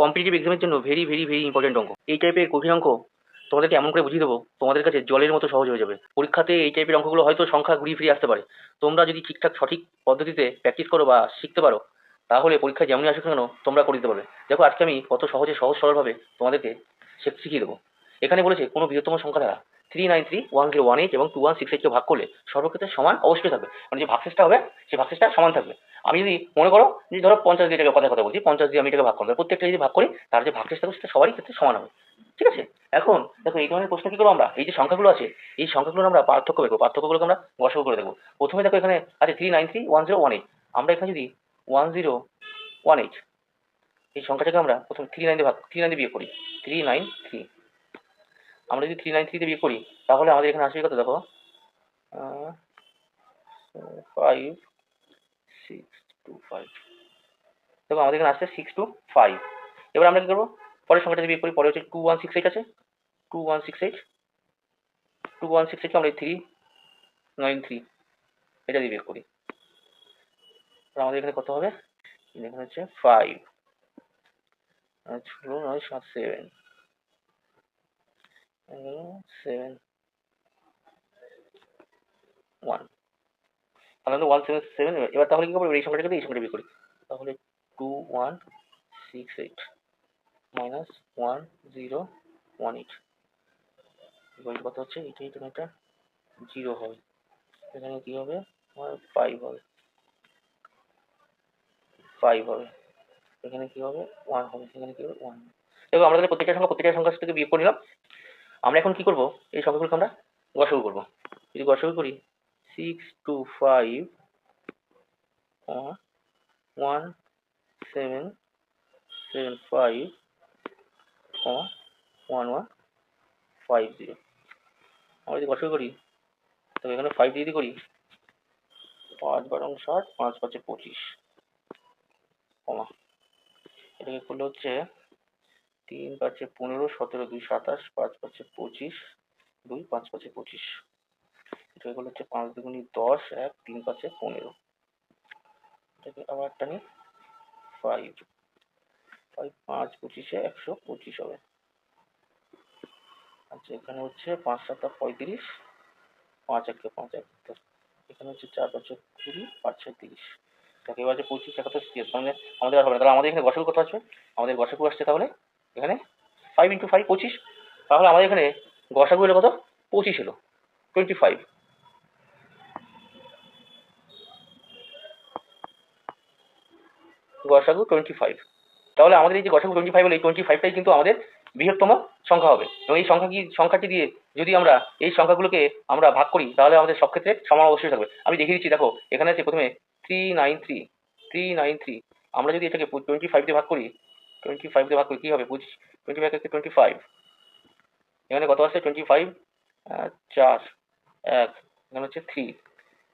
Competitive এক্সামের জন্য very very very important অঙ্ক। এই টাইপের কঠিন অঙ্ক তোমাদেরকে এমন করে বুঝিয়ে দেবো, তোমাদের কাছে জলের মতো সহজ হয়ে যাবে। পরীক্ষাতে এই টাইপের অঙ্কগুলো হয়তো সংখ্যা ঘুরিয়ে ফিরিয়ে আসতে পারে। তোমরা যদি ঠিকঠাক সঠিক পদ্ধতিতে প্র্যাকটিস করো বা শিখতে পারো, তাহলে পরীক্ষায় যেমনই আসুক না কেন তোমরা করে দিতে পারবে। দেখো আজকে আমি কত সহজে সহজ সরলভাবে তোমাদেরকে শিখিয়ে দেবো। এখানে বলেছে কোনো বৃহত্তম সংখ্যা দ্বারা 3931018 এবং 2168 কে ভাগ করলে সর্বক্ষেত্রে সমান অবশ্যই থাকবে, মানে যে ভাগশেষটা হবে সেই ভাগশেষটা সমান থাকবে। আমি যদি মনে করো যে ধরো 50 দিয়ে এটাকে কথা বলছি, 50 দিয়ে আমি এটাকে ভাগ করবো, প্রত্যেকটা যদি ভাগ করি তার যে ভাগশেষ থাকবে সেটা সবারই ক্ষেত্রে সমান হবে। ঠিক আছে? এখন দেখো এই ধরনের প্রশ্ন কি করবো আমরা, এই যে সংখ্যাগুলো আছে এই সংখ্যাগুলো আমরা পার্থক্য বের করবো, পার্থক্যগুলোকে আমরা গসাগু করে দেখবো। প্রথমে দেখো এখানে আছে 3931018, আমরা এখানে যদি 1018 এই সংখ্যাটাকে আমরা প্রথমে 39 দিয়ে 39 দিয়ে বিয়োগ করি, 393। আমরা যদি 393 দিয়ে বিয়োগ করি তাহলে আমাদের এখানে আসবে কত দেখো, 5625। দেখো আমাদের এখানে আসছে 625। এবার আমরা কি করবো, পরের সংখ্যাটা বিয়োগ করি। পরে হচ্ছে 2168 আছে, 2168, 2168 আমরা 393 এটা দিয়ে বিয়োগ করি। আমাদের এখানে কত হবে, এখানে হচ্ছে 5 ষোলো 9 7 7 7 1, তাহলে আমরা 177। এবার তাহলে কি করবো, এই সংখ্যাটাকে দিয়ে এই সংখ্যাটা বিয়োগ করি। তাহলে 2168 মাইনাস 1018 কত হচ্ছে, এটা এটা এটা 0 হবে। এখানে কি হবে, 5 হবে, 5 হবে। এখানে কি হবে, 1 হবে। এখানে কি হবে, 1। দেখো আমরা তাহলে প্রত্যেকটা সংখ্যার থেকে বিয়োগ করে নিলাম। আমরা এখন কি করব, এই সংখ্যাগুলোকে আমরা গসাগু করব। যদি গসাগু করি 625 1775 1150। আমরা যদি গসাগু করি তবে এখানে 5 দিয়ে করি, 5 12 60, 5 5 25, এটাকে করলে হচ্ছে 3 5 15, 17 2 27, 5 5 25, 2 5 5 25। এটাকে করলে হচ্ছে 5 2 10, 1 3 5 15। এটাকে আবার একটা নিই, 5 5 5 25 125 হবে। আচ্ছা এখানে হচ্ছে 5 7 35, 5 1 5 1, এখানে হচ্ছে 4 5 20, 5 6 30। তাকে এবার যে 25 71 মানে আমাদের আর হবে না। তাহলে আমাদের এখানে গসাগু কত আসবে, আমাদের গসাগু আসছে তাহলে এখানে 5 × 5 25। তাহলে আমাদের এখানে গসাগু এলো কত, 25 এলো, 25। গসাগু 25। তাহলে আমাদের এই যে গসাগু 25 হলো, এই 25টাই কিন্তু আমাদের বৃহত্তম সংখ্যা হবে। এবং এই সংখ্যাটি দিয়ে যদি আমরা এই সংখ্যাগুলোকে আমরা ভাগ করি তাহলে আমাদের সব ক্ষেত্রে সমান অবশ্যই থাকবে। আমি দেখিয়ে দিচ্ছি, দেখো এখানে আছে প্রথমে 393। আমরা যদি এটাকে 25 দিয়ে ভাগ করি, 25 দিয়ে ভাগ করি কি হবে, 25 থেকে 25, এখানে কত আসছে 25 4 1, এখানে হচ্ছে 3,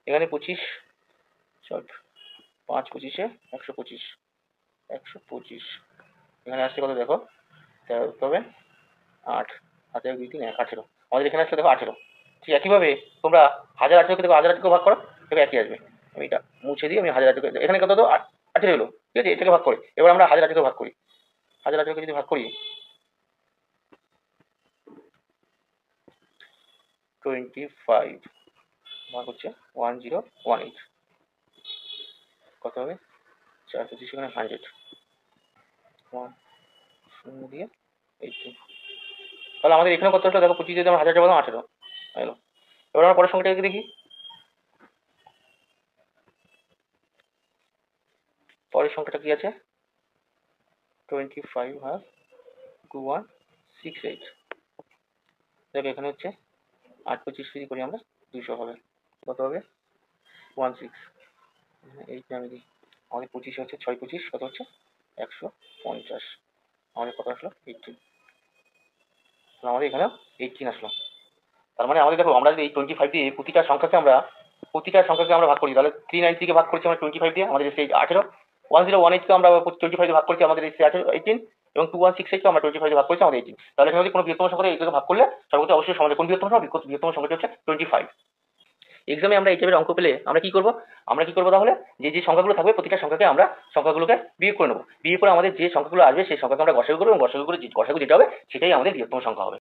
এখানে 25 5 25 125, 125। এখানে আসছে কত দেখো, তবে 8 হাতে 2 3 1 18। আমাদের এখানে আসলে দেখো 18। ঠিক একইভাবে তোমরা 1018কে দেখো, 1018কে ভাগ করো, দেখো একই আসবে। আমি এটা মুছে দিই, আমি 1018কে, এখানে কত তো 18 হলো। ঠিক আছে, এটাকে ভাগ করে এবার আমরা 1018কে ভাগ করি। 1018কে যদি ভাগ করি 25 ভাগ হচ্ছে 1018, কত হবে 4 25, এখানে 100, 1 শূন্য দিয়ে 18। তাহলে আমাদের এখানে কত হলো দেখো, 25 যদি আমরা 1000 বললাম 18 এলো। এবার আমরা পরের সংখ্যাটাকে দেখি। পরের সংখ্যাটা কি আছে, 25 ভাগ 2168। দেখো এখানে হচ্ছে 8 25 যদি করি আমরা 200 হবে, কত হবে 16। এইটা আমি দিই, আমাদের 25 হচ্ছে 6 25 কত হচ্ছে 150। আমাদের কত আসলো 18, আমাদের এখানে 18 আসলো। তার মানে আমাদের দেখো আমরা যদি এই 25 দিয়ে প্রতিটা সংখ্যাকে আমরা ভাগ করি, তাহলে 393 কে ভাগ করছি আমরা 25 দিয়ে, আমাদের সেই 18, 1018 কে আমরা 25 দিয়ে ভাগ করছি, আমাদের এই 18, এবং 2168 কে আমরা 25 দিয়ে ভাগ করছি, আমাদের 18। তাহলে এখানে যদি কোনো বৃহত্তম সংখ্যা এইটাকে ভাগ করলে সর্বক্ষেত্রে অবশ্যই সমাধান, কোন বৃহত্তম সংখ্যা, বৃহত্তম সংখ্যাটি হচ্ছে 25। এক্সামে আমরা এই টাইপের অঙ্ক পেলে আমরা কি করবো তাহলে, যে সংখ্যাগুলো থাকবে প্রতিটা সংখ্যাকে আমরা সংখ্যাগুলোকে বিয়োগ করে নেবো। বিয়োগ করে আমাদের যে সংখ্যাগুলো আসবে সেই সংখ্যাকে আমরা গসাগু করবো এবং গসাগু যেটা হবে সেটাই আমাদের বৃহত্তম সংখ্যা হবে।